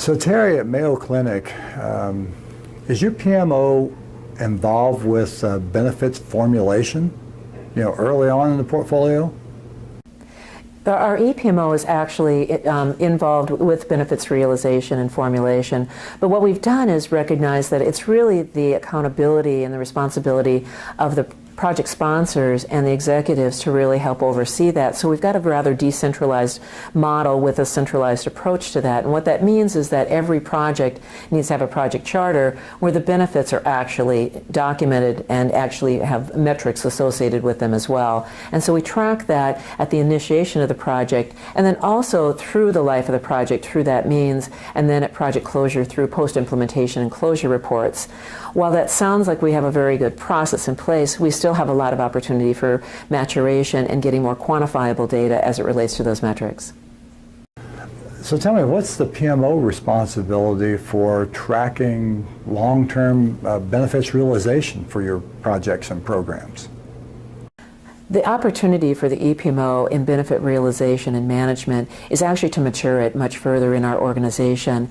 So Terry, at Mayo Clinic, is your PMO involved with benefits formulation, early on in the portfolio? Our ePMO is actually involved with benefits realization and formulation, but what we've done is recognize that it's really the accountability and the responsibility of the project sponsors and the executives to really help oversee that. So we've got a rather decentralized model with a centralized approach to that. And what that means is that every project needs to have a project charter where the benefits are actually documented and actually have metrics associated with them as well. And so we track that at the initiation of the project, and then also through the life of the project through that means, and then at project closure through post-implementation and closure reports. While that sounds like we have a very good process in place, we still have a lot of opportunity for maturation and getting more quantifiable data as it relates to those metrics. So tell me, what's the PMO responsibility for tracking long-term benefits realization for your projects and programs? The opportunity for the ePMO in benefit realization and management is actually to mature it much further in our organization.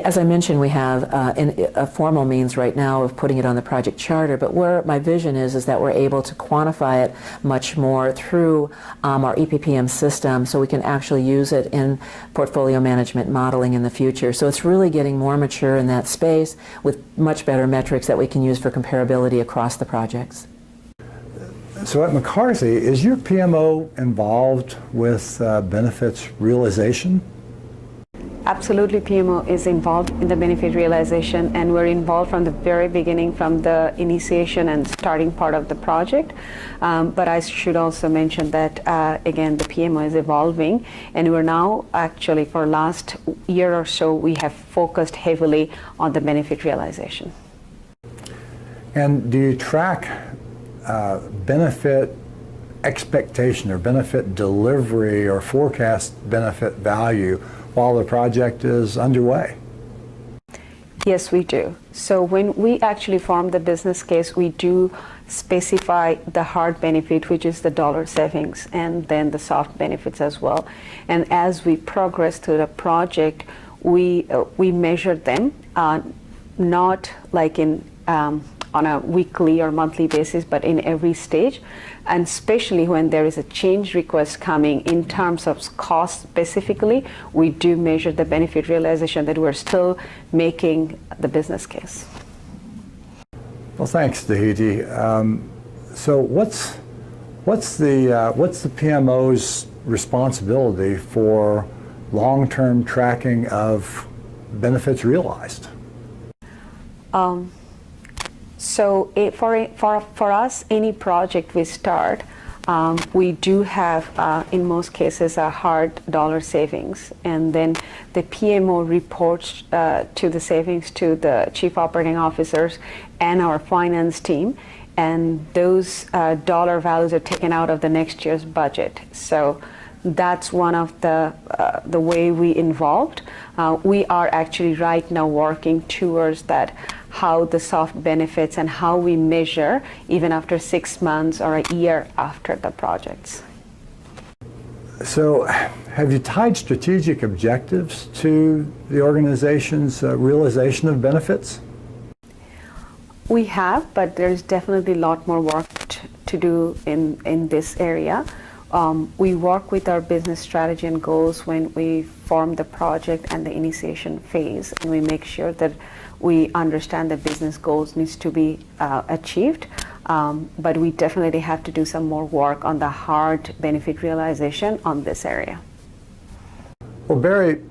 As I mentioned, we have a formal means right now of putting it on the project charter, but where my vision is that we're able to quantify it much more through our EPPM system, so we can actually use it in portfolio management modeling in the future. So it's really getting more mature in that space with much better metrics that we can use for comparability across the projects. So at McCarthy, is your PMO involved with benefits realization? Absolutely, PMO is involved in the benefit realization, and we're involved from the very beginning, from the initiation and starting part of the project. But I should also mention that, again, the PMO is evolving, and we're now actually, for last year or so, we have focused heavily on the benefit realization. And do you track benefit expectation or benefit delivery or forecast benefit value while the project is underway? Yes, we do. So when we actually form the business case, we do specify the hard benefit, which is the dollar savings, and then the soft benefits as well. And as we progress through the project, we measure them, not like in on a weekly or monthly basis, but in every stage, and especially when there is a change request coming in terms of cost specifically, we do measure the benefit realization that we're still making the business case. Well, thanks, Dahiti. So what's the PMO's responsibility for long-term tracking of benefits realized? So for us, any project we start, we do have, in most cases, a hard dollar savings. And then the PMO reports to the savings to the chief operating officers and our finance team. And those dollar values are taken out of the next year's budget. So that's one of the way we involved. We are actually right now working towards that, how the soft benefits and how we measure even after 6 months or a year after the projects. So have you tied strategic objectives to the organization's realization of benefits? We have, but there's definitely a lot more work to do in this area. We work with our business strategy and goals when we form the project and the initiation phase, and we make sure that we understand that business goals needs to be achieved, but we definitely have to do some more work on the hard benefit realization on this area. Well, Barry,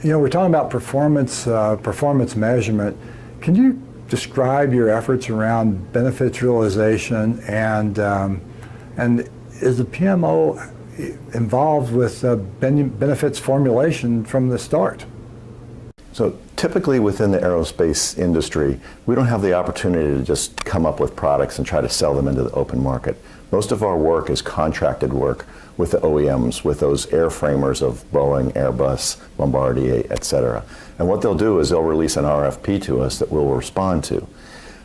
we're talking about performance measurement. Can you describe your efforts around benefits realization, and is the PMO involved with benefits formulation from the start? So typically within the aerospace industry, we don't have the opportunity to just come up with products and try to sell them into the open market. Most of our work is contracted work with the OEMs, with those airframers of Boeing, Airbus, Bombardier, etc. And what they'll do is they'll release an RFP to us that we'll respond to.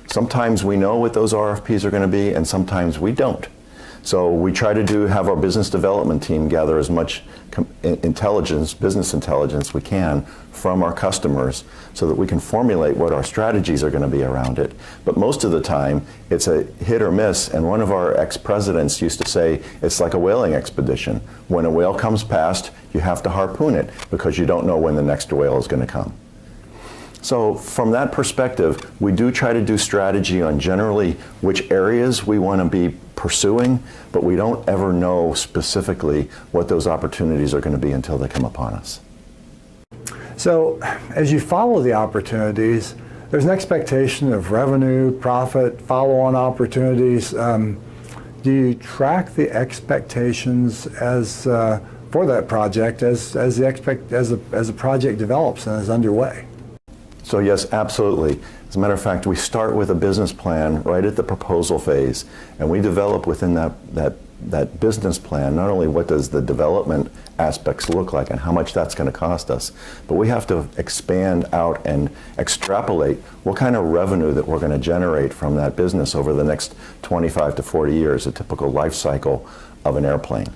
Sometimes we know what those RFPs are going to be, and sometimes we don't. So we try to have our business development team gather as much business intelligence we can from our customers so that we can formulate what our strategies are going to be around it. But most of the time, it's a hit or miss, and one of our ex-presidents used to say, it's like a whaling expedition. When a whale comes past, you have to harpoon it because you don't know when the next whale is going to come. So from that perspective, we do try to do strategy on generally which areas we want to be pursuing, but we don't ever know specifically what those opportunities are going to be until they come upon us. So as you follow the opportunities, there's an expectation of revenue, profit, follow-on opportunities. Do you track the expectations as for that project as the project develops and is underway? So yes, absolutely. As a matter of fact, we start with a business plan right at the proposal phase, and we develop within that business plan not only what does the development aspects look like and how much that's going to cost us, but we have to expand out and extrapolate what kind of revenue that we're going to generate from that business over the next 25 to 40 years, a typical life cycle of an airplane.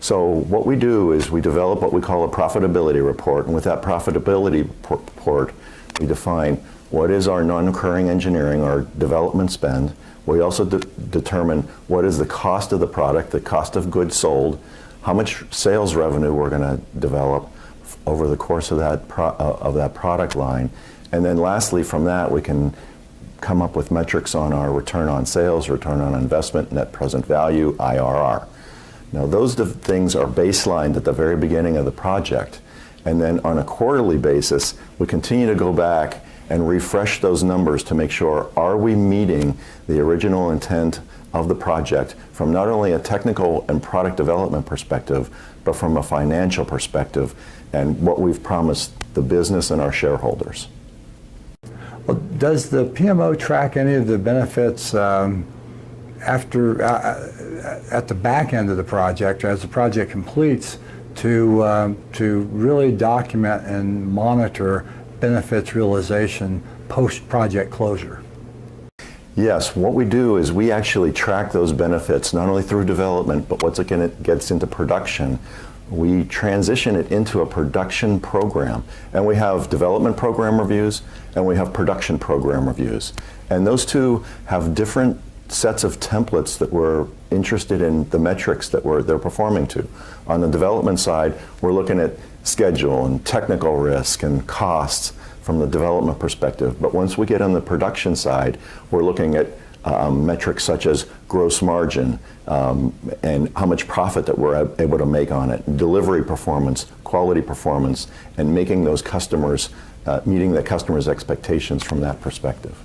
So what we do is we develop what we call a profitability report, and with that profitability report, we define what is our non-recurring engineering or development spend. We also determine what is the cost of the product, the cost of goods sold, how much sales revenue we're going to develop over the course of that product line. And then lastly, from that, we can come up with metrics on our return on sales, return on investment, net present value, IRR. Now, those things are baselined at the very beginning of the project. And then on a quarterly basis, we continue to go back and refresh those numbers to make sure, are we meeting the original intent of the project from not only a technical and product development perspective, but from a financial perspective and what we've promised the business and our shareholders. Well, does the PMO track any of the benefits at the back end of the project, or as the project completes, to really document and monitor benefits realization post-project closure? Yes, what we do is we actually track those benefits not only through development, but once it gets into production, we transition it into a production program. And we have development program reviews and we have production program reviews. And those two have different sets of templates that we're interested in the metrics that they're performing to. On the development side, we're looking at schedule and technical risk and costs from the development perspective. But once we get on the production side, we're looking at metrics such as gross margin and how much profit that we're able to make on it, delivery performance, quality performance, and making those customers, meeting the customers' expectations from that perspective.